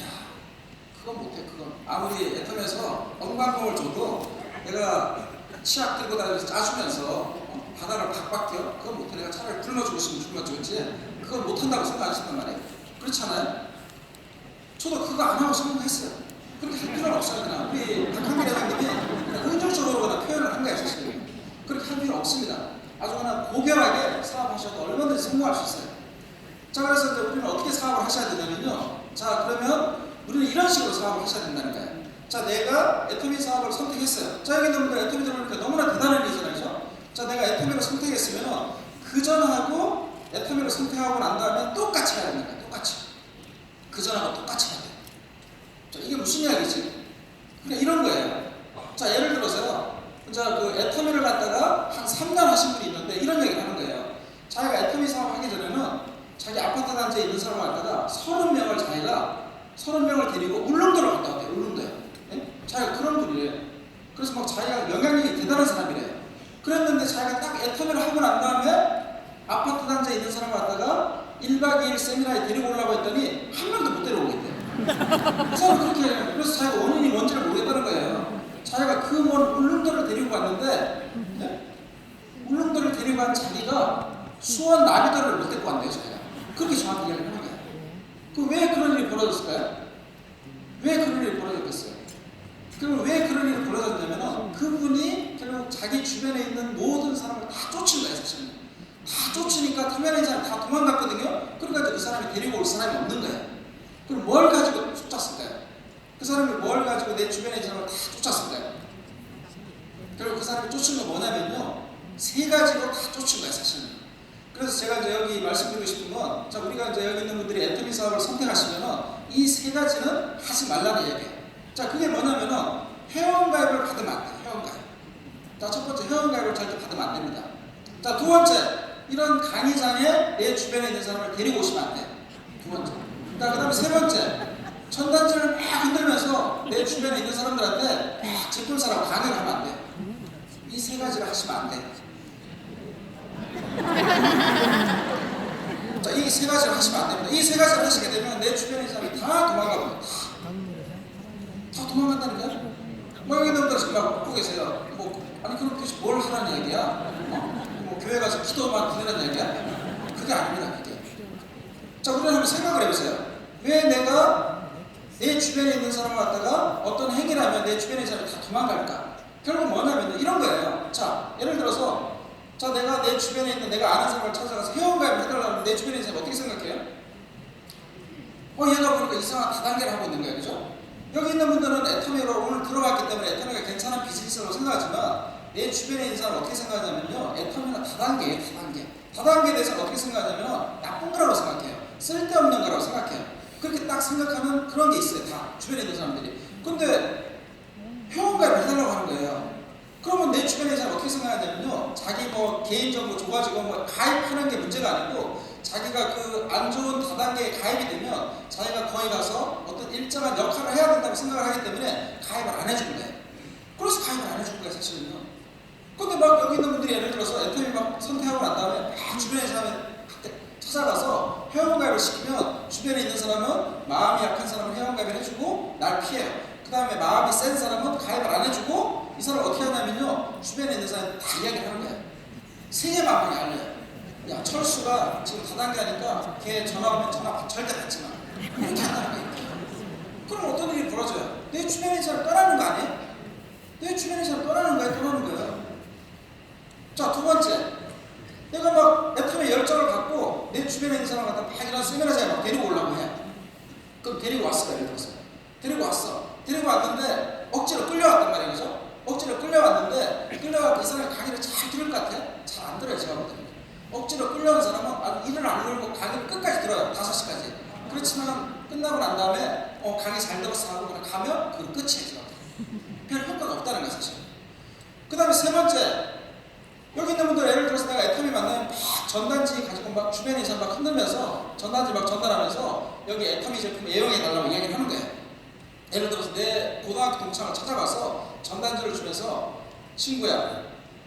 야, 그건 못해. 그건 아무리 애텀에서 억만공을 줘도 내가 치약 들고 다니면서 짜주면서 바다를 박박혀? 그건 못해. 내가 차라리 굶어주고 싶으면 굶어주겠지. 그건 못한다고 생각하신단 말이에요. 그렇잖아요. 저도 그거 안 하고 성공했어요. 그렇게 할 필요는 없어요. 그냥 우리 박한길 회장님이 그냥 긍정적으로 그냥 표현을 한 거예요. 사실 그렇게 할 필요 없습니다. 아주 그냥 고결하게 사업하셔도 얼마든지 성공할 수 있어요. 자, 그래서 이제 우리는 어떻게 사업을 하셔야 되냐면요. 자, 그러면 우리는 이런 식으로 사업을 하셔야 된다는 거예요. 자, 내가 애터미 사업을 선택했어요. 자, 여기 있는 분들 애터미 들어오니까 너무나 대단한 일이잖아요. 자, 내가 애터미를 선택했으면 그전하고 애터미를 선택하고 난 다음에 똑같이 해야 되는 거예요. 똑같이. 그전하고 똑같이 해야 돼요. 자, 이게 무슨 이야기지? 그냥 이런 거예요. 자, 예를 들어서요. 자, 그 애터미를 갖다가 한 3년 하신 분이 있는데 이런 얘기를 하는 거예요. 자기가 애터미 사업 하기 전에는 자기 아파트 단지에 있는 사람을 갖다가 30명을 자기가 30명을 데리고 울릉도를 갔다 왔대요. 울릉도에. 네? 자기가 그런 분이래요. 그래서 막 자기가 영향력이 대단한 사람이래요. 그랬는데 자기가 딱 애터미를 하고 난 다음에 아파트 단지에 있는 사람을 갖다가 1박 2일 세미나에 데리고 오려고 했더니 한 명도 못 데려오겠대요. 그 사람 그렇게 해요. 그래서 자기가 원인이 뭔지를 모르겠다는 거예요. 자기가 그 먼 울릉도를 데리고 갔는데 네? 울릉도를 데리고 간 자기가 수원 나비도를 못 데리고 간대요. 자기가. 그렇게 정확히 이야기를 하는 거예요. 왜 그런 일이 벌어졌을까요? 왜 그런 일이 벌어졌겠어요? 그럼 왜 그런 일이 벌어졌냐면 그분이 결국 자기 주변에 있는 모든 사람을 다 쫓은 거예요. 사실은. 다 쫓으니까 주변에 있는 사람이 다 도망갔거든요. 그러니까 그 사람이 데리고 올 사람이 없는 거예요. 그럼 뭘 가지고 쫓았을까요? 그 사람이 뭘 가지고 내 주변에 있는 사람을 다 쫓았을까요? 결국 그 사람이 쫓은 건 뭐냐면요. 세 가지로 다 쫓은 거예요. 사실은. 그래서 제가 이제 여기 말씀드리고 싶은 건, 자, 우리가 이제 여기 있는 분들이 애터미 사업을 선택하시면은 이 세 가지는 하지 말라는 얘기예요. 자, 그게 뭐냐면은 회원가입을 받으면 안 돼요. 회원가입. 자, 첫 번째 회원가입을 절대 받으면 안 됩니다. 자, 두 번째 이런 강의장에 내 주변에 있는 사람을 데리고 오시면 안 돼요. 두 번째. 자, 그 다음에 세 번째 천단지를 막 흔들면서 내 주변에 있는 사람들한테 막 제품사라고 강의를 하면 안 돼요. 이 세 가지를 하시면 안 돼요. 자, 이 세 가지를 하시면 안 됩니다. 이 세 가지를 하시게 되면 내 주변에 있는 사람이 다 도망가버려요. 다 도망간다니까요? 뭐 여기 있는 분들 지금 막 웃고 계세요. 아니 그럼 도대체 뭘 하라는 얘기야? 뭐 교회 가서 기도만 드리는 얘기야? 그게 아닙니다. 그게. 자, 우리는 한번 생각을 해보세요. 왜 내가 내 주변에 있는 사람을 갖다가 어떤 행위를 하면 내 주변에 있는 사람이 다 도망갈까? 결국 뭐냐면 이런 거예요. 자, 예를 들어서 자, 내가 내 주변에 있는 내가 아는 사람을 찾아가서 회원가입을 해달라고 하면 내 주변에 있는 사람이 어떻게 생각해요? 얘가 보니까 이상한 다단계를 하고 있는 거예요. 그죠? 여기 있는 분들은 애터미로 오늘 들어왔기 때문에 애터미가 괜찮은 비즈니스라고 생각하지만 내 주변에 있는 사람은 어떻게 생각하냐면요. 애터미는 다단계예요. 다단계. 다단계에 대해서 어떻게 생각하냐면 나쁜 거라고 생각해요. 쓸데없는 거라고 생각해요. 그렇게 딱 생각하는 그런 게 있어요. 다 주변에 있는 사람들이. 근데 회원가입을 해달라고 하는 거예요. 그러면 내 주변에 사람 어떻게 생각하냐면요. 자기 뭐 개인정보 줘가지고 뭐 가입하는 게 문제가 아니고 자기가 그 안 좋은 다단계에 가입이 되면 자기가 거기 가서 어떤 일정한 역할을 해야 된다고 생각을 하기 때문에 가입을 안 해주는 거예요. 그래서 가입을 안 해주는 거예요. 사실은요. 근데 막 여기 있는 분들이 예를 들어서 애터미 막 선택하고 난 다음에 막 주변에 사람이 찾아가서 회원가입을 시키면 주변에 있는 사람은 마음이 약한 사람은 회원가입을 해주고 날 피해요. 그 다음에 마음이 센 사람은 가입을 안 해주고 이 사람을 어떻게 하냐면요. 주변에 있는 사람이 다 이야기를 하는 거예요. 세계 만방에 알려요. 야, 철수가 지금 다단계 하니까 걔 전화 오면 전화 절대 받지 마. 이렇게 한다는 거예요. 그럼 어떤 일이 벌어져요? 내 주변에 있는 사람 떠나는 거 아니에요? 내 주변에 있는 사람 떠나는 거예요. 자, 두 번째. 내가 막 애터미에 열정을 갖고 내 주변에 있는 사람 갖다 막 이런 세미나장에 막 데리고 오려고 해. 그럼 데리고 왔어. 예를 들어서. 데리고 왔어. 데리고 왔는데 억지로 끌려왔단 말이에요. 그죠? 억지로 끌려왔는데 끌려와서 이 사람이 강의를 잘 들을 것 같아? 잘 안 들어요. 제가 볼 때는. 억지로 끌려온 사람은 일을 안 놀고 강의를 끝까지 들어요. 5시까지. 그렇지만 끝나고 난 다음에 강의 잘 들었어 하고 그냥 가면 그건 끝이에요. 제가 별 효과가 없다는 거예요. 사실. 그 다음에 세 번째. 여기 있는 분들 예를 들어서 내가 애터미 만나면 막 전단지 가지고 막 주변에 있는 막 흔들면서 전단지 막 전달하면서 여기 애터미 제품 애용해 달라고 이야기를 하는 거예요. 예를 들어서 내 고등학교 동창을 찾아가서 전단지를 주면서 친구야,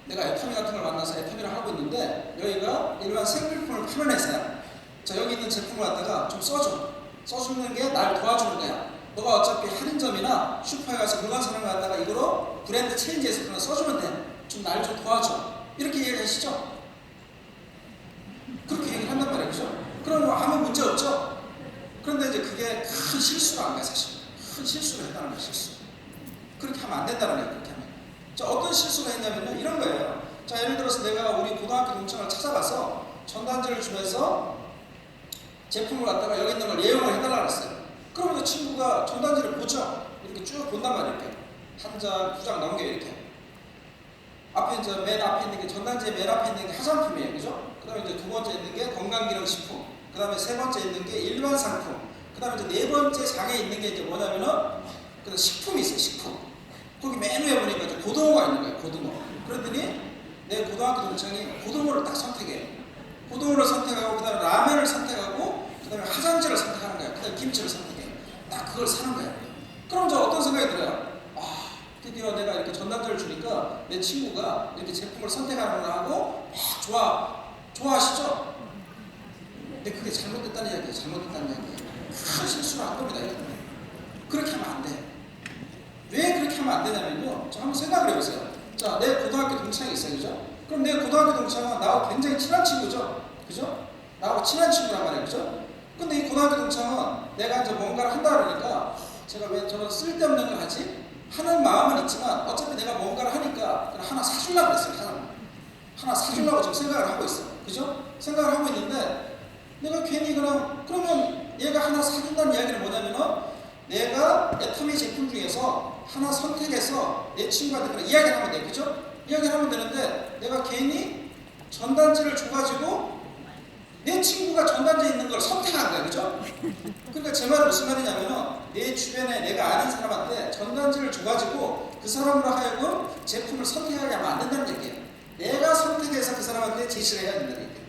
내가 애터미 같은 걸 만나서 애터미를 하고 있는데 여기가 일반 생필품을 파는 회사야. 자, 여기 있는 제품을 갖다가 좀 써줘. 써주는 게 날 도와주는 거야. 너가 어차피 할인점이나 슈퍼에 가서 물건 사는 거 갖다가 이거로 브랜드 체인지해서 그런 거 써주면 돼. 좀 날 좀 도와줘. 이렇게 얘기하시죠? 그렇게 얘기를 한단 말이에요. 그죠? 그럼 뭐 아무 문제 없죠? 그런데 이제 그게 큰 실수가 안 가요, 사실. 큰 실수를 했다는 거예요, 실수. 그렇게 하면 안 된다는 거예요, 그렇게 하면. 자, 어떤 실수가 했냐면요, 이런 거예요. 자, 예를 들어서 내가 우리 고등학교 동창을 찾아가서 전단지를 주면서 제품을 갖다가 여기 있는 걸 예용을 해달라고 했어요. 그러면 그 친구가 전단지를 보죠. 이렇게 쭉 본단 말이에요. 이렇게. 한 장, 두 장 넘겨 이렇게. 앞에 이제 맨 앞에 있는 게 전단지의 맨 앞에 있는 게 화장품이에요. 그죠? 그 다음에 이제 두 번째 있는 게 건강기능식품. 그 다음에 세 번째 있는 게 일반 상품. 그 다음에 이제 네 번째 장에 있는 게 이제 뭐냐면은 그 식품이 있어요. 식품. 거기 맨 위에 보니까 이제 고등어가 있는 거예요. 고등어. 그랬더니 내 고등학교 동창이 고등어를 딱 선택해요. 고등어를 선택하고 그 다음에 라면을 선택하고 그 다음에 화장지를 선택하는 거예요. 그 다음에 김치를 선택해요. 딱 그걸 사는 거예요. 그럼 저 어떤 생각이 들어요? 아, 드디어 내가 이렇게 전단지를 주니까 내 친구가 이렇게 제품을 선택하는구나 하고 좋아하시죠? 근데 그게 잘못됐다는 이야기예요. 잘못됐다는 이야기예요. 큰 실수를 한 겁니다. 이렇게. 그렇게 하면 안 돼. 왜 그렇게 하면 안 되냐면요. 자, 한번 생각을 해보세요. 자, 내 고등학교 동창이 있어요. 그죠? 그럼 내 고등학교 동창은 나하고 굉장히 친한 친구죠? 그죠? 나하고 친한 친구란 말이에요. 그죠? 근데 이 고등학교 동창은 내가 이제 뭔가를 한다 그러니까 제가 왜 저런 쓸데없는 걸 하지? 하는 마음은 있지만 어차피 내가 뭔가를 하니까 하나 사주려고 했어요. 하나 사주려고 지금 생각을 하고 있어요. 그죠? 생각을 하고 있는데 내가 괜히 그러면 얘가 하나 사준다는 이야기는 뭐냐면은 내가 애터미 제품 중에서 하나 선택해서 내 친구한테 그런 이야기를 하면 돼. 그죠? 이야기를 하면 되는데 내가 괜히 전단지를 줘가지고 내 친구가 전단지에 있는 걸 선택한 거야. 그죠? 그러니까 제 말은 무슨 말이냐면은 내 주변에 내가 아는 사람한테 전단지를 줘가지고 그 사람으로 하여금 제품을 선택하게 하면 안 된다는 얘기예요. 내가 선택해서 그 사람한테 제시를 해야 된다는 얘기예요.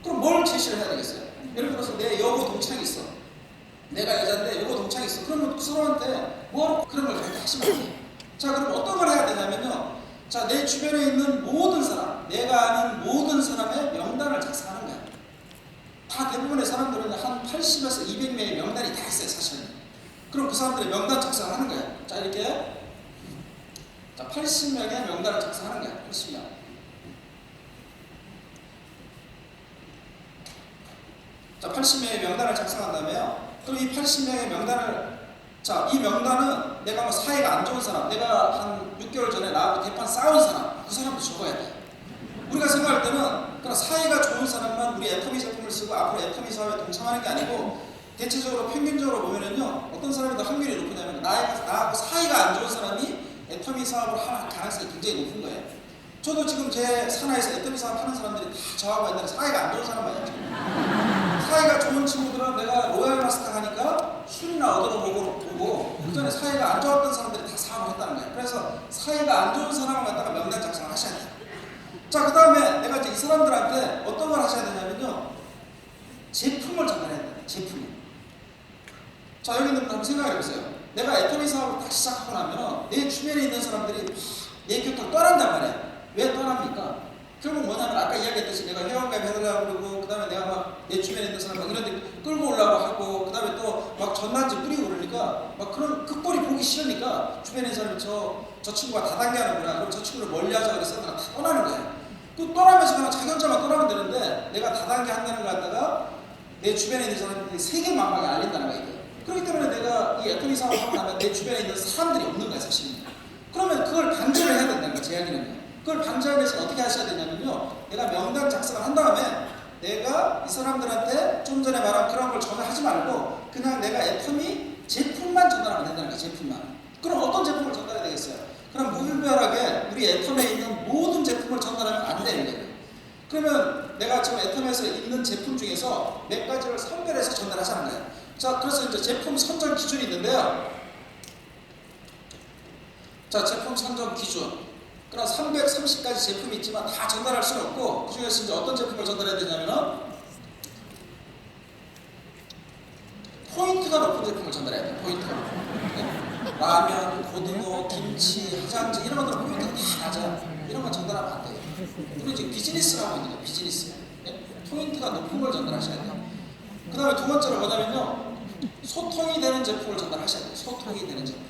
그럼 뭘 제시를 해야 되겠어요? 예를 들어서 내 여고 동창이 있어. 내가 여자인데 여고 동창이 있어. 그러면 그 사람한테 뭐 그런 걸 하시면 안 돼요. 자, 그럼 어떤 걸 해야 되냐면요. 자, 내 주변에 있는 모든 사람, 내가 아는 모든 사람의 명단을 작성하는 거야. 다 대부분의 사람들은 한 80에서 200명의 명단이 다 있어요, 사실은. 그럼 그 사람들의 명단 작성을 하는 거야. 자, 이렇게. 자, 80명의 명단을 작성하는 거야. 80명. 자, 80명의 명단을 작성한 다음에요. 그럼 이 80명의 명단을, 자, 이 명단은 내가 뭐 사이가 안 좋은 사람, 내가 한 6개월 전에 나하고 대판 싸운 사람, 그 사람도 적어야 돼. 우리가 생각할 때는 그냥 사이가 좋은 사람만 우리 애터미 제품을 쓰고 앞으로 애터미 사업에 동참하는 게 아니고 대체적으로 평균적으로 보면은요, 어떤 사람이 더 확률이 높으냐면 나하고 사이가 안 좋은 사람이 애터미 사업을 할 가능성이 굉장히 높은 거예요. 저도 지금 제 산하에서 애터미 사업 하는 사람들이 다 저하고 옛날에 사이가 안 좋은 사람만이었죠. 사이가 좋은 친구들은 내가 로얄 마스터 하니까 술이나 얻으러 보고 그 전에 사이가 안 좋았던 사람들이 다 사업을 했다는 거예요. 그래서 사이가 안 좋은 사람을 갖다가 명단 작성을 하셔야 돼요. 자, 그 다음에 내가 이제 이 사람들한테 어떤 걸 하셔야 되냐면요, 제품을 전달해야 돼요. 제품을. 자, 여기 있는 분 한번 생각해 보세요. 내가 애터미 사업을 딱 시작하고 나면 내 주변에 있는 사람들이 내 곁을 떠난단 말이야. 왜 떠납니까? 결국 뭐냐면 아까 이야기했듯이 내가 회원가입 해달라고 그러고 그 다음에 내가 막 내 주변에 있는 사람 막 이런 데 끌고 오려고 하고 그 다음에 또 막 전단지 뿌리고 그러니까 막 그런 그 꼴이 보기 싫으니까 주변에 있는 사람이 저 친구가 다단계하는구나. 그럼 저 친구를 멀리하자 그래서 다 떠나는 거야. 그 떠나면서 그냥 자기 혼자만 떠나면 되는데 내가 다단계 한다는 걸 갖다가 내 주변에 있는 사람들이 세계 만방에 알린다는 거야. 그렇기 때문에 내가 이 애터미 사업을 하고 나면 내 주변에 있는 사람들이 없는 거야, 사실. 그러면 그걸 방지를 해야 된다는 거야, 제 이야기는요. 그걸 방지하기 위해서 어떻게 하셔야 되냐면요, 내가 명단 작성을 한 다음에 내가 이 사람들한테 좀 전에 말한 그런 걸 전화하지 말고 그냥 내가 애터미 제품만 전달하면 된다는 거야, 제품만. 그럼 어떤 제품을 전달해야 되겠어요? 그럼 무분별하게 우리 애터미에 있는 모든 제품을 전달하면 안 되는 거예요. 그러면 내가 지금 애터미에서 있는 제품 중에서 몇 가지를 선별해서 전달하자는 거예요. 자, 그래서 이제 제품 선정 기준이 있는데요. 자, 제품 선정 기준. 그럼 330가지 제품이 있지만 다 전달할 수는 없고 그 중에서 이제 어떤 제품을 전달해야 되냐면은 포인트가 높은 제품을 전달해야 돼요. 포인트가 높은. 라면, 고등어, 김치, 화장지 이런 것들은 포인트가 다 낮아요. 이런 건 전달하면 안 돼요. 그리고 이제 비즈니스라고 있는 거예요. 비즈니스. 네? 포인트가 높은 걸 전달하셔야 돼요. 그 다음에 두 번째로 뭐냐면요, 소통이 되는 제품을 전달하셔야 돼요. 소통이 되는 제품.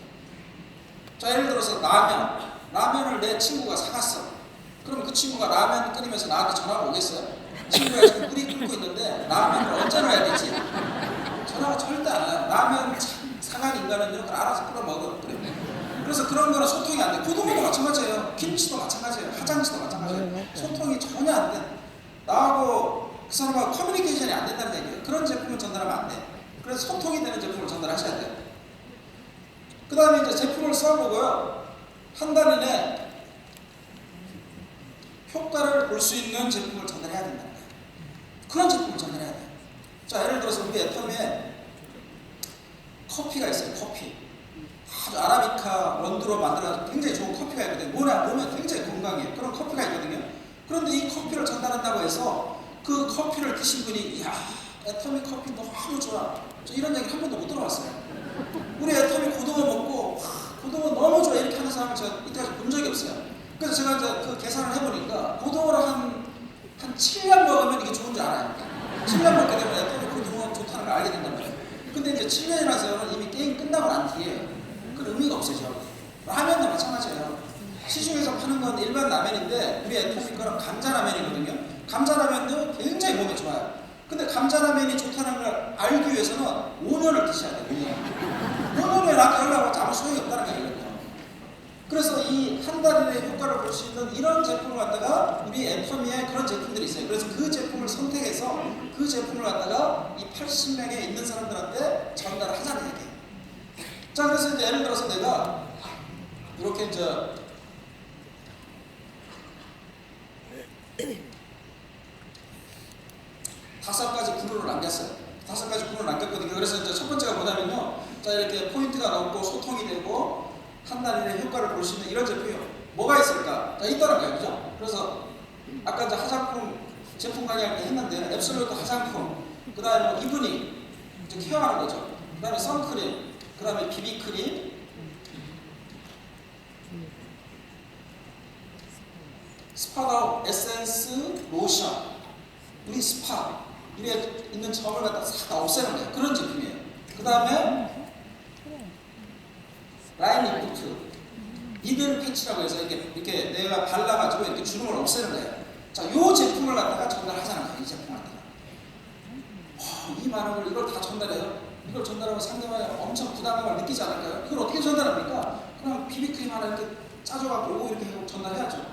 자, 예를 들어서 라면을 내 친구가 사갔어. 그럼 그 친구가 라면 끓이면서 나한테 전화가 오겠어요? 친구가 지금 물이 끓고 있는데 라면을 언제 넣어야 되지? 전화가 절대 안 와요. 라면 상한 인간은요, 그걸 알아서 끓여 먹어. 그래. 그래서 그런 거는 소통이 안 돼. 고등어도 마찬가지예요. 김치도 마찬가지예요. 화장지도 마찬가지예요. 소통이 전혀 안 돼. 나하고 그 사람하고 커뮤니케이션이 안 된다는 얘기예요. 그런 제품을 전달하면 안 돼. 그래서 소통이 되는 제품을 전달하셔야 돼요. 그 다음에 이제 제품을 써보고요, 한 달 이내 효과를 볼 수 있는 제품을 전달해야 된다. 그런 제품을 전달해야 돼요. 자, 예를 들어서 우리 애터미에 커피가 있어요. 커피. 아주 아라비카 원두로 만들어서 굉장히 좋은 커피가 있거든요. 몸에 굉장히 건강해요. 그런 커피가 있거든요. 그런데 이 커피를 전달한다고 해서 그 커피를 드신 분이, 이야, 애터미 커피 너무 좋아, 저 이런 얘기 한 번도 못 들어봤어요. 우리 애터미 고등어 먹고 고등어 너무 좋아 이렇게 하는 사람을 제가 이때까지 본 적이 없어요. 그래서 제가 이제 그 계산을 해보니까 고등어를 한 7년 먹으면 이게 좋은 줄 알아요. 7년 먹게 되면 애터미 고등어 좋다는 걸 알게 된단 말이에요. 근데 이제 7년이라는 세월은 이미 게임 끝나고 난 뒤에 그 의미가 없어져. 라면도 마찬가지예요. 시중에서 파는 건 일반 라면인데 우리 애터미 거는 감자라면이거든요. 감자라면도 굉장히 몸에 좋아요. 근데 감자라면이 좋다는 걸 알기 위해서는 5년을 드셔야 돼요. 5년에 나한테 연락하고 아무 소용이 없다는 얘기거든요. 그래서 이 한 달 이내 효과를 볼 수 있는 이런 제품을 갖다가 우리 애터미에 그런 제품들이 있어요. 그래서 그 제품을 선택해서 그 제품을 갖다가 이 80명에 있는 사람들한테 전달을 하자는 얘기예요. 자, 그래서 이제 예를 들어서 내가 이렇게 이제 다섯 가지 분류를 남겼어요. 5가지 분류를 남겼거든요. 그래서 이제 첫 번째가 뭐냐면요, 자, 이렇게 포인트가 높고 소통이 되고 한 달 이내 효과를 볼 수 있는 이런 제품이요. 뭐가 있을까? 자, 있다는 거예요. 그죠? 그래서 아까 이제 화장품 제품 강의할 때 했는데 앱솔루트 화장품, 그 다음에 뭐 이브닝, 이제 케어하는 거죠. 그 다음에 선크림, 그 다음에 비비크림, 스파다운 에센스, 로션, 우리 스파 이래 있는 점을 갖다 싹 다 없애는 거예요. 그런 제품이에요. 그 다음에 라인 리프트, 니들 패치라고 해서 이렇게 내가 발라가지고 이렇게 주름을 없애는 거예요. 자, 요 제품을 갖다가 전달하자는 거예요. 이 제품 갖다가. 이 많은 걸 이걸 다 전달해요. 이걸 전달하면 상대방이 엄청 부담감을 느끼지 않을까요? 이걸 어떻게 전달합니까? 그냥 비비크림 하나 이렇게 짜줘갖고 요거 이렇게 하고 전달해야죠.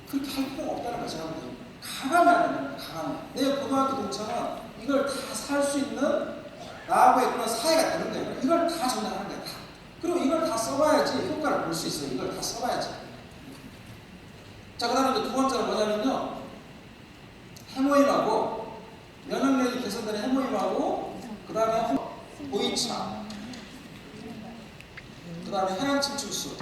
그렇게 할 필요가 없다는 거죠. 가감해야 됩니다. 가감. 내 고등학교 동창은 이걸 다 살 수 있는 나하고의 그런 사이가 되는 거예요. 이걸 다 전달하는 거예요. 다. 그리고 이걸 다 써봐야지 효과를 볼 수 있어요. 이걸 다 써봐야지. 자, 그 다음에 두 번째는 뭐냐면요, 해모임하고 면역력이 개선되는 해모임하고, 그 다음에 보이차, 그 다음에 해양 침출수.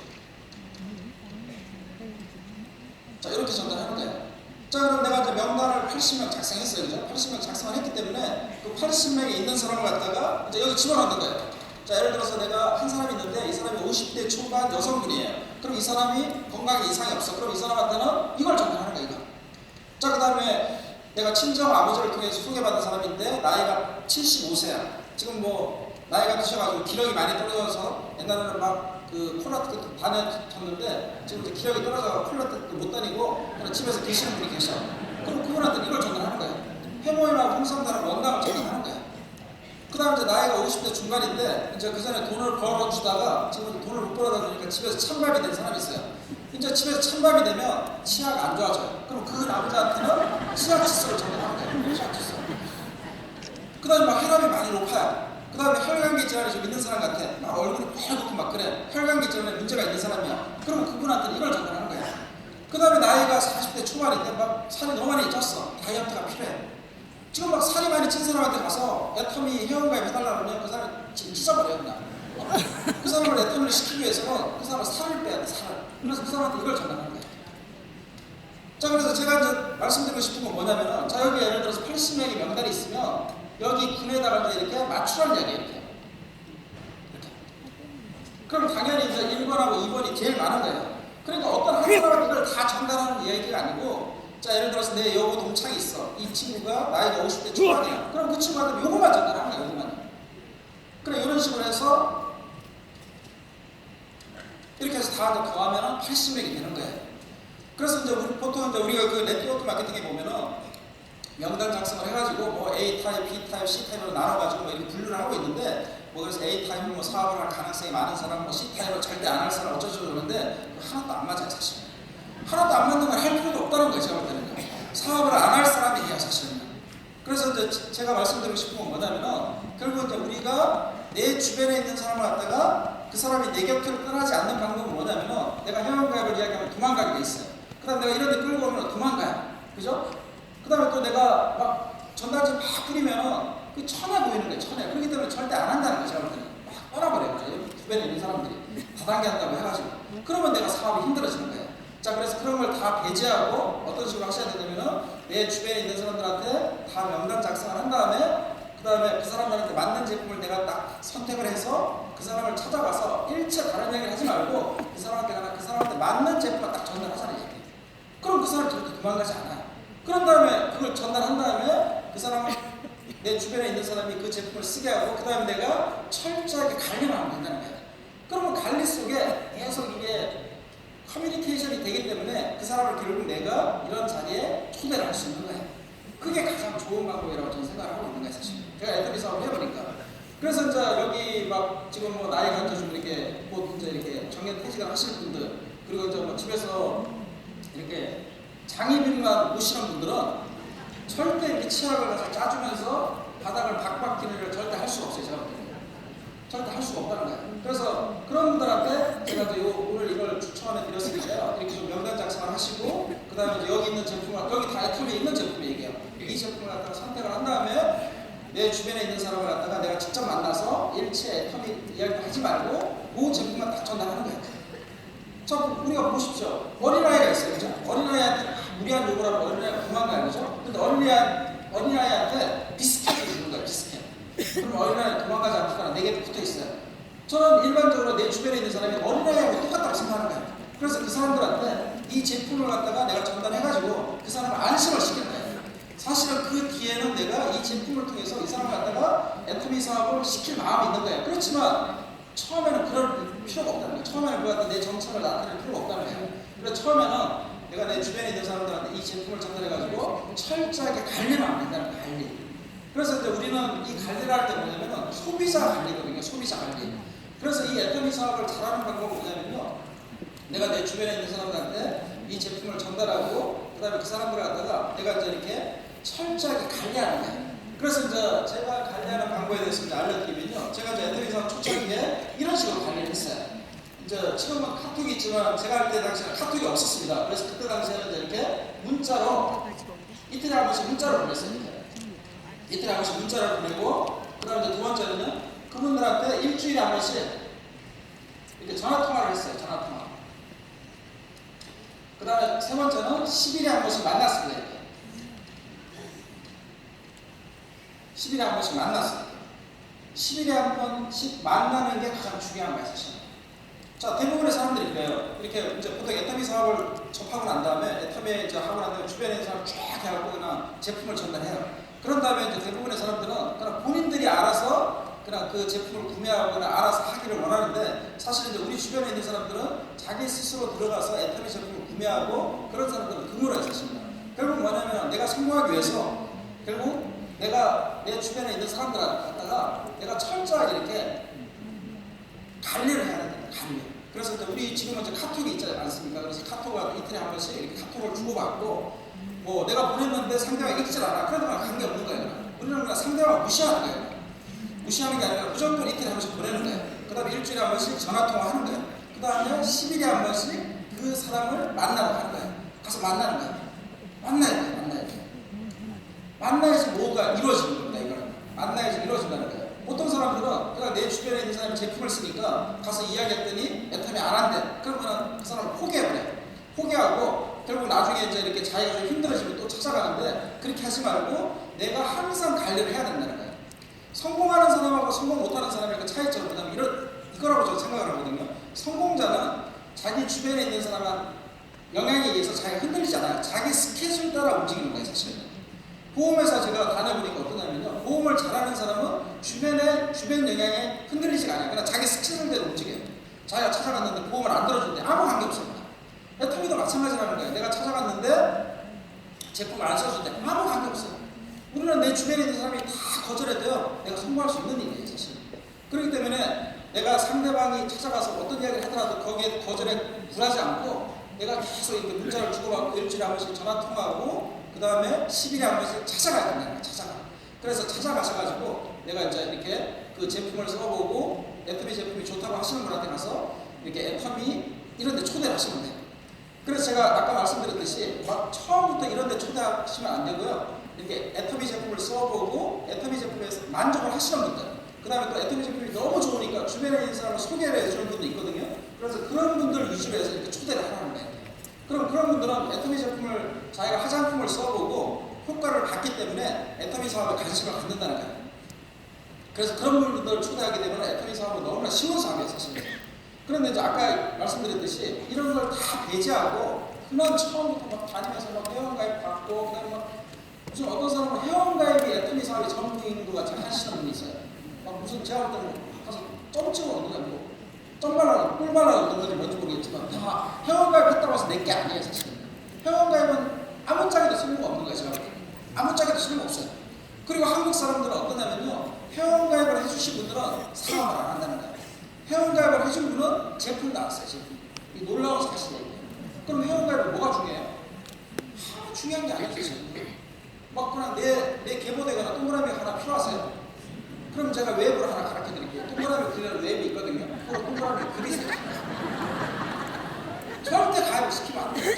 자, 이렇게 전달하는 거예요. 자, 그럼 내가 이제 명단을 80명 작성했어요. 그죠? 80명 작성을 했기 때문에 그 80명에 있는 사람을 갖다가 이제 여기 집어넣는 거예요. 자, 예를 들어서 내가 한 사람이 있는데 이 사람이 50대 초반 여성분이에요. 그럼 이 사람이 건강에 이상이 없어. 그럼 이 사람한테는 이걸 전달하는 거예요. 이거. 자, 그 다음에 내가 친정 아버지를 통해서 소개받은 사람인데 나이가 75세야. 지금 뭐 나이가 드셔가지고 기력이 많이 떨어져서 옛날에는 막 그 콜라텍 다녔는데 지금 이제 기력이 떨어져서 콜라텍 못 다니고 그냥 집에서 계시는 분이 계셔. 그럼 그분한테 이걸 전달하는 거예요. 해모임하고 홍삼단하고 원당을 전달하는 거예요. 그 다음 이제 나이가 50대 중반인데 이제 그 전에 돈을 벌어주다가 지금 돈을 못 벌어다 주니까 집에서 찬밥이 된 사람이 있어요. 이제 집에서 찬밥이 되면 치아가 안 좋아져요. 그럼 그 남자한테는 치아 칫솔을 전달하는 거예요. 치아 칫솔. 그 다음에 막 혈압이 많이 높아요. 그 다음에 혈관계 질환이 좀 있는 사람 같아. 막 얼굴이 빨갛고 막 그래. 혈관계 질환에 문제가 있는 사람이야. 그러면 그분한테 이걸 전달하는 거야. 그 다음에 나이가 40대 초반인데 막 살이 너무 많이 쪘어. 다이어트가 필요해. 지금 막 살이 많이 찐 사람한테 가서 애터미 회원가입 해달라고 하면 그 사람이 찢어버려요. 그냥. 그 사람을 애터미를 시키기 위해서는 그 사람은 살을 빼야 돼. 살을. 그래서 그 사람한테 이걸 전달하는 거야. 자, 그래서 제가 이제 말씀드리고 싶은 건 뭐냐면은, 자, 여기 예를 들어서 80명의 명단이 있으면 여기 군에다가 이렇게 맞추라는 이야기예요. 이렇게. 그럼 당연히 이제 1번하고 2번이 제일 많은 거예요. 그러니까 어떤 한 사람은 이걸 다 전달하는 이야기가 아니고, 자, 예를 들어서 내 여고 동창이 있어. 이 친구가 나이가 50대 초반이야. 그럼 그 친구한테 요거만 전달하는 거야, 요거만. 그래, 이런 식으로 해서 이렇게 해서 다 더하면 80명이 되는 거예요. 그래서 이제 우리 보통 이제 우리가 그 네트워크 마케팅에 보면은 명단 작성을 해가지고 뭐 A 타입, B 타입, C 타입으로 나눠가지고 뭐 이렇게 분류를 하고 있는데 뭐 그래서 A 타입은 뭐 사업을 할 가능성이 많은 사람, 뭐 C 타입은 절대 안 할 사람 어쩌고 그러는데 하나도 안 맞아요, 사실. 하나도 안 맞는 걸 할 필요도 없다는 거예요, 제가 볼 때는. 사업을 안 할 사람이 해요, 사실은. 그래서 이제 제가 말씀드리고 싶은 건 뭐냐면은 결국 이제 우리가 내 주변에 있는 사람을 갖다가 그 사람이 내 곁을 떠나지 않는 방법은 뭐냐면은 내가 회원가입을 이야기하면 도망가게 돼 있어요. 그 다음에 내가 이런 데 끌고 오면 도망가요. 그죠? 그 다음에 또 내가 막 전단지 막 뿌리면은 그 천해 보이는 거예요, 천해. 그렇기 때문에 절대 안 한다는 거죠, 제가 볼 때는. 막 떠나버려요. 주변에 있는 사람들이. 다단계 한다고 해가지고. 그러면 내가 사업이 힘들어지는 거예요. 자, 그래서 그런 걸 다 배제하고 어떤 식으로 하셔야 되냐면은 내 주변에 있는 사람들한테 다 명단 작성을 한 다음에 그 다음에 그 사람들한테 맞는 제품을 내가 딱 선택을 해서 그 사람을 찾아가서 일체 다른 얘기를 하지 말고 그 사람한테 맞는 제품을 딱 전달하자는 얘기예요. 그럼 그 사람이 절대 도망가지 않아요. 그런 다음에 그걸 전달한 다음에 그 사람을 내 주변에 있는 사람이 그 제품을 쓰게 하고 그 다음에 내가 철저하게 관리만 하면 된다는 거예요. 그러면 관리 속에 계속 이게 커뮤니케이션이 되기 때문에 그 사람을 결국 내가 이런 자리에 초대를 할 수 있는 거예요. 그게 가장 좋은 방법이라고 저는 생각을 하고 있는 거예요, 사실. 제가 애터미 사업을 해보니까. 그래서 이제 여기 막 지금 뭐 나이가 이제 좀 이렇게 곧 이제 이렇게 정년 퇴직을 하시는 분들 그리고 이제 뭐 집에서 이렇게 장애빈만 모시는 분들은 절대 이렇게 치약을 가서 짜주면서 바닥을 박박기는 일을 절대 할 수가 없어요, 제가 볼 때는. 절대 할 수가 없다는 거예요. 그래서 그런 분들한테 제가 오늘 이걸 추천해 드렸으니까요. 이렇게 좀 명단 작성을 하시고, 그 다음에 여기 있는 제품을, 여기 다 애터미에 있는 제품 얘기해요. 이 제품을 갖다가 선택을 한 다음에 내 주변에 있는 사람을 갖다가 내가 직접 만나서 일체 애터미 이야기도 하지 말고 그 제품만 딱 전달하는 거예요. 자, 우리가 보십시오. 어린아이가 있어요, 그죠? 어린아이한테 무리한 요구를 하면 어린아이가 도망가요, 그죠? 근데 어린아이한테 비스켓을 주는 거예요, 비스켓. 그럼 어린아이 도망가지 않고 내게 붙어 있어요. 저는 일반적으로 내 주변에 있는 사람이 어린아이하고 똑같다고 생각하는 거예요. 그래서 그 사람들한테 이 제품을 갖다가 내가 전달해가지고 그 사람을 안심을 시키는 거예요. 사실은 그 뒤에는 내가 이 제품을 통해서 이 사람을 갖다가 애터미 사업을 시킬 마음이 있는 거예요. 그렇지만 처음에는 그럴 필요가 없다는 거예요. 처음에는 그 갖다 내 정체를 나타낼 필요가 없다는 거예요. 그래서 처음에는 내가 내 주변에 있는 사람들한테 이 제품을 전달해가지고 철저하게 관리만 하면 된다는 거예요, 관리. 그래서 이제 우리는 이 관리를 할 때 뭐냐면은 소비자 관리거든요, 소비자 관리. 그래서 이 애터미 사업을 잘하는 방법은 뭐냐면요. 내가 내 주변에 있는 사람들한테 이 제품을 전달하고 그 다음에 그 사람들을 갖다가 내가 이제 이렇게 철저하게 관리하는 거예요. 그래서 이제 제가 관리하는 방법에 대해서 이제 알려드리면요. 제가 이제 애터미 사업 초창기에 이런 식으로 관리를 했어요. 이제 지금은 카톡이 있지만 제가 할 때 당시에는 카톡이 없었습니다. 그래서 그때 당시에는 이제 이렇게 문자로 이틀에 한 번씩 문자로 보냈어요. 이틀에 한 번씩 문자를 보내고 그 다음에 두 번째는요. 그분들한테 일주일에 한 번씩 이렇게 전화통화를 했어요. 전화통화. 그 다음에 세 번째는 10일에 한 번씩 만났습니다. 이렇게. 10일에 한 번씩 만났어요. 10일에 한 번씩 만나는 게 가장 중요한 거예요, 사실. 자, 대부분의 사람들이 그래요. 이렇게 이제 보통 애터미 사업을 접하고 난 다음에 애터미 이제 하고 난 다음에 주변에 있는 사람 쫙 해갖고 그냥 제품을 전달해요. 그런 다음에 이제 대부분의 사람들은 그냥 본인들이 알아서 그냥 그 제품을 구매하거나 알아서 하기를 원하는데 사실 이제 우리 주변에 있는 사람들은 자기 스스로 들어가서 애터미 제품을 구매하고 그런 사람들은 드물어요, 사실은. 결국 뭐냐면 내가 성공하기 위해서 결국 내가 내 주변에 있는 사람들한테 갖다가 내가 철저하게 이렇게 관리를 해야 된다. 관리. 그래서 이제 우리 지금은 이제 카톡이 있지 않습니까? 그래서 카톡을 이틀에 한 번씩 이렇게 카톡을 주고받고 뭐 내가 보냈는데 상대방이 읽질 않아. 그래도 관계 없는 거예요. 우리는 그냥 상대방을 무시하는 거예요. 무시하는 게 아니라 무조건 이틀에 한 번씩 보내는 거예요. 그 다음에 일주일에 한 번씩 전화통화하는 거예요. 그 다음에 10일에 한 번씩 그 사람을 만나러 가는 거예요. 가서 만나는 거예요. 만나야 돼요. 만나야 돼요. 만나야지 뭐가 이루어지는 겁니다. 이거는. 만나야지 이루어진다는 거예요. 보통 사람들은 그냥 내 주변에 있는 사람이 제품을 쓰니까 가서 이야기했더니 애터미 안 한대. 그러면 그 사람을 포기해버려요. 포기하고 결국 나중에 이제 이렇게 자기가 좀 힘들어지면 또 찾아가는데 그렇게 하지 말고 내가 항상 관리를 해야 된다는 거예요. 성공하는 사람하고 성공 못하는 사람의 그 차이점은 뭐냐면 이거라고 저는 생각을 하거든요. 성공자는 자기 주변에 있는 사람한 영향에 의해서 자기가 흔들리잖아요. 자기 스케줄 따라 움직이는 거예요, 사실은. 보험회사 제가 다녀보니까 어떠냐면요. 보험을 잘하는 사람은 주변 영향에 흔들리지가 않아요. 그러나 자기 스케줄대로 움직여요. 자기가 찾아갔는데 보험을 안 들어주는데 아무 관계 없어요. 애터미도 마찬가지라는 거예요. 내가 찾아갔는데 제품을 안 써주는데 아무 관계 없어요. 우리는 내 주변에 있는 사람이 다 거절해도요. 내가 성공할 수 있는 일이에요, 사실. 그렇기 때문에 내가 상대방이 찾아가서 어떤 이야기를 하더라도 거기에 거절에 굴하지 않고 내가 계속 이렇게 문자를 주고받고 일주일에 한 번씩 전화 통화하고 그 다음에 10일에 한 번씩 찾아가야 된다는 거예요. 찾아가. 그래서 찾아가셔가지고 내가 이제 이렇게 그 제품을 써보고 애터미 제품이 좋다고 하시는 분한테 가서 이렇게 애터미 이런 데 초대를 하시면 돼요. 그래서 제가 아까 말씀드렸듯이 막 처음부터 이런 데 초대하시면 안 되고요. 이렇게 애터미 제품을 써보고 애터미 제품에서 만족을 하시는 분들 그 다음에 또 애터미 제품이 너무 좋으니까 주변에 있는 사람을 소개를 해주는 분도 있거든요. 그래서 그런 분들을 위주로 해서 이렇게 초대를 하라는 거예요. 그럼 그런 분들은 애터미 제품을 자기가 화장품을 써보고 효과를 봤기 때문에 애터미 사업에 관심을 갖는다는 거예요. 그래서 그런 분들을 초대하게 되면 애터미 사업은 너무나 쉬운 사업이에요, 사실. 그런데 이제 아까 말씀드렸듯이 이런 걸 다 배제하고 그냥 처음부터 막 다니면서 막 회원가입 받고 그다음에 막 무슨 어떤 사람은 회원가입이 애터미 사업의 전문인도 같이 하시는 분이 있어요. 막 무슨 제가 볼 때는 가서 점 찍어 얻는 거 아니고 점 발라고 꿀 발라고 얻는 건지 뭔지 모르겠지만 다 회원가입 했다고 해서 내 게 아니에요, 사실. 회원가입은 아무 짝에도 쓸모가 없는 거예요, 제가 볼 때는. 아무 짝에도 쓸모 없어요. 그리고 한국 사람들은 어떠냐면요, 회원가입을 해주신 분들은 사업을 안 한다는 거예요. 회원가입을 해준 분은 제품 나왔어요, 제품. 이 놀라운 사실이에요. 그럼 회원가입은 뭐가 중요해요? 중요한 게 아니죠. 막 그냥 내 계보대거나 동그라미 하나 필요하세요? 그럼 제가 웹을 하나 가르쳐 드릴게요. 동그라미 그리는 웹이 있거든요. 그거 동그라미 그리세요. 절대 가입을 시키면 안 돼요.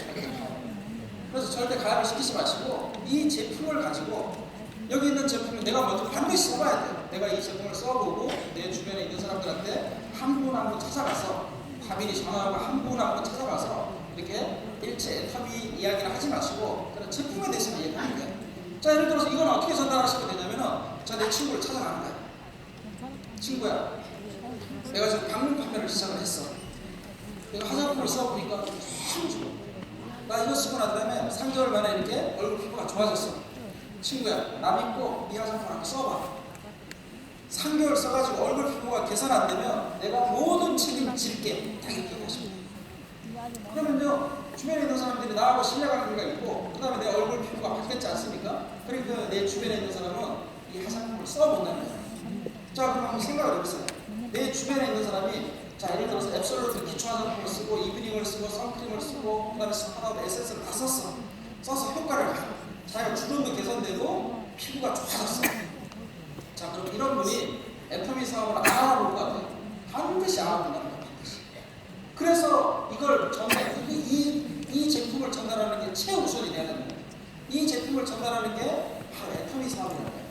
그래서 절대 가입을 시키지 마시고 이 제품을 가지고 여기 있는 제품을 내가 먼저 반드시 써봐야 돼요. 내가 이 제품을 써보고 내 주변에 있는 사람들한테 한 분 한 분 찾아가서 다민이 전화하고 한 분 한 분 찾아가서 이렇게 일체 애터미 이야기를 하지 마시고 그런 제품에 대해서 얘기하는 거예요. 자, 예를 들어서 이건 어떻게 전달하시면 되냐면은 자, 내 친구를 찾아가는 거야. 친구야, 내가 지금 방문 판매를 시작을 했어. 내가 화장품을 써보니까 참 좋아. 나 이거 쓰고 난 다음에 3개월 만에 이렇게 얼굴 피부가 좋아졌어. 친구야, 나 믿고 이 화장품 한번 써봐. 3개월 써가지고 얼굴 피부가 개선 안 되면 내가 모든 책임질게. 딱 이렇게 하십니다. 그러면요, 주변에 있는 사람들이 나하고 신뢰관계가 있고 그 다음에 내 얼굴 피부가 바뀌었지 않습니까? 그러니까 내 주변에 있는 사람은 이 화장품을 써본다는 거예요. 자, 그럼 한번 생각을 해보세요. 내 주변에 있는 사람이 자, 예를 들어서 앱솔루트 기초 화장품을 쓰고 이브닝을 쓰고 선크림을 쓰고 그 다음에 스파하고 에센스를 다 썼어. 써서 효과를 봐. 자기가 주름도 개선되고 피부가 좋아졌어. 자, 그럼 이런 분이 애터미 사업을 알아볼 것 같아요. 반드시 알아본다는 거예요. 그래서 이걸 이 제품을 전달하는 게 최우선이 돼야 됩니다. 이 제품을 전달하는 게 바로 애터미 사업이라는 거예요.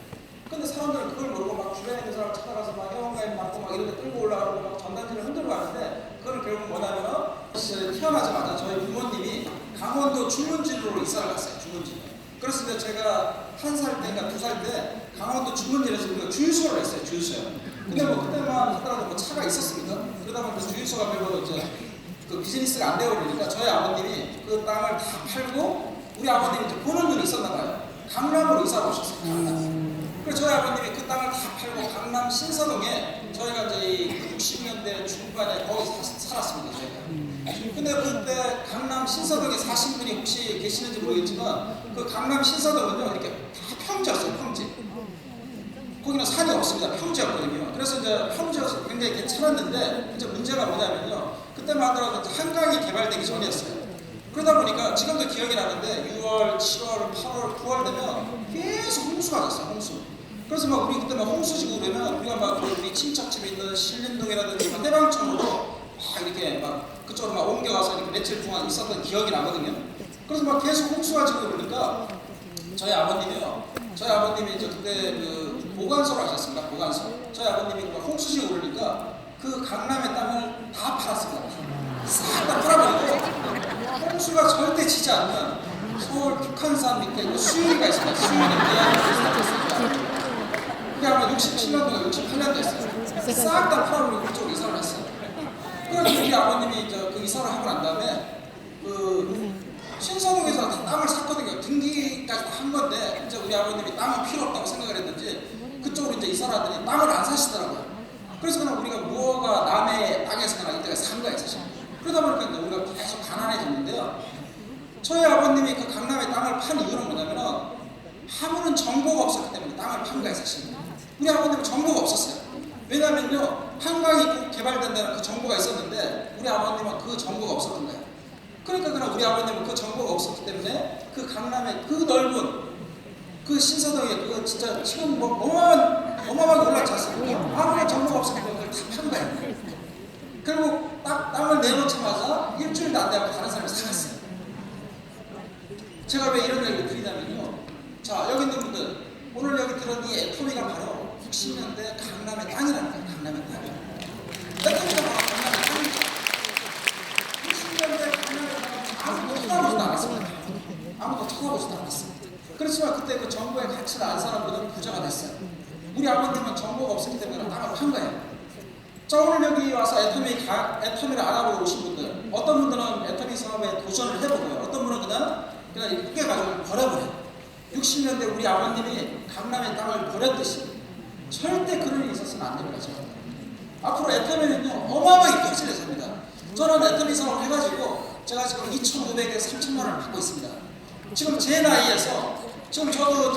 근데 사람들은 그걸 모르고 막 주변에 있는 사람을 찾아가서 막 회원가입 받고 막 이런 데 끌고 올라가고 막 전단지를 흔들고 하는데 그걸 결국 뭐냐면은 태어나자마자 저희 부모님이 강원도 주문진으로 이사를 갔어요. 주문진. 그래서 제가 1살 때인가 2살 때 강원도 주문진에서 우리가 주유소를 했어요. 주유소요. 근데 뭐 그때만 하더라도 뭐 차가 있었습니다. 그러다 보니까 주유소가 별로 이제 그 비즈니스가 안 되어 버리니까 저희 아버님이 그 땅을 다 팔고 우리 아버님이 이제 보는 눈이 있었나 봐요. 강남으로 이사를 오셨어요. 강남. 그래서 저희 아버님이 그 땅을 다 팔고 강남 신사동에 저희가 이제 60년대 중반에 거기 살았습니다. 저희가. 근데 그때 강남 신사동에 사신 분이 혹시 계시는지 모르겠지만 그 강남 신사동은요 이렇게 다 평지였어요. 평지. 거기는 산이 없습니다. 평지였거든요. 그래서 이제 평지여서 굉장히 괜찮았는데 이제 문제가 뭐냐면요. 그때만 하더라도 한강이 개발되기 전이었어요. 그러다 보니까 지금도 기억이 나는데 6월, 7월, 8월, 9월 되면 계속 홍수가 났어요. 홍수. 그래서 막 우리 그때 막 홍수지고 그러면 우리가 막 우리 친척집에 있는 신림동이라든지 해방촌으로 막 이렇게 막 그쪽으로 막 옮겨가서 이렇게 며칠 동안 있었던 기억이 나거든요. 그래서 막 계속 홍수가 지고 그러니까 저희 아버님이 이제 그때 그 보관소를 하셨습니다. 보관소. 저희 아버님이 홍수지고 그러니까 그 강남의 땅을 다 팔았습니다. 싹 다 팔아버리고 홍수가 절대 치지 않는 서울 북한산 밑에 수유리가 있습니다. 수유리 대학을 그게 아마 67년도가 68년도 였어요. 싹 다 팔아버리고 그쪽으로 이사를 했어요. 그래서 우리 아버님이 이제 그 이사를 하고 난 다음에 그 그때 땅을 샀거든요. 등기까지 다 한 건데 이제 우리 아버님이 땅은 필요 없다고 생각을 했는지 그쪽으로 이제 이사를 하더니 땅을 안 사시더라고요. 그래서 그냥 우리가 무허가 남의 땅에서 그냥 이때가 산 거예요, 사실. 그러다 보니까 이제 우리가 계속 가난해졌는데요. 저희 아버님이 그 강남의 땅을 판 이유는 뭐냐면은 아무런 정보가 없었기 때문에 땅을 판 거예요, 사실. 우리 아버님은 정보가 없었어요. 왜냐면요, 한강이 꼭 개발된다는 그 정보가 있었는데 우리 아버님은 그 정보가 없었던 거예요. 그러니까 그냥 우리 아버님은 그 정보가 없었기 때문에 그 강남의 그 넓은 그 신사동에 그 진짜 지금 뭐 어마어마하게 올라찼습니다. 아무런 정보가 없었기 때문에 다 판 거예요. 그리고 딱 땅을 내놓자마자 일주일도 안 되고 다른 사람이 사갔어요. 제가 왜 이런 얘기를 드리냐면요. 자, 여기 있는 분들 오늘 여기 들은 이 애터미가 바로 60년대 강남의 땅이라는 거예요. 강남의 땅이. 애터미가 바로 강남의 땅이죠. 60년대 강남의 땅은 아무도 쳐다보지도 않았습니다. 아무도 쳐다보지도 않았습니다. 그렇지만 그때 그 정보의 가치를 안 사람들은 부자가 됐어요. 우리 아버님은 정보가 없었기 때문에 땅을 판 거예요. 자, 오늘 여기 와서 애터미를 알아보고 오신 분들, 어떤 분들은 애터미 사업에 도전을 해보고요. 어떤 분은 그냥 이렇게 가지고 버려버려요. 60년대 우리 아버님이 강남의 땅을 버렸듯이 절대 그런 일이 있었으면 안 됩니다. 앞으로 애터미는요, 어마어마하게 격진해서 합니다. 저는 애터미 사업을 해가지고 제가 지금 2,500에서 3,000만 원을 받고 있습니다. 지금 제 나이에서 지금 저도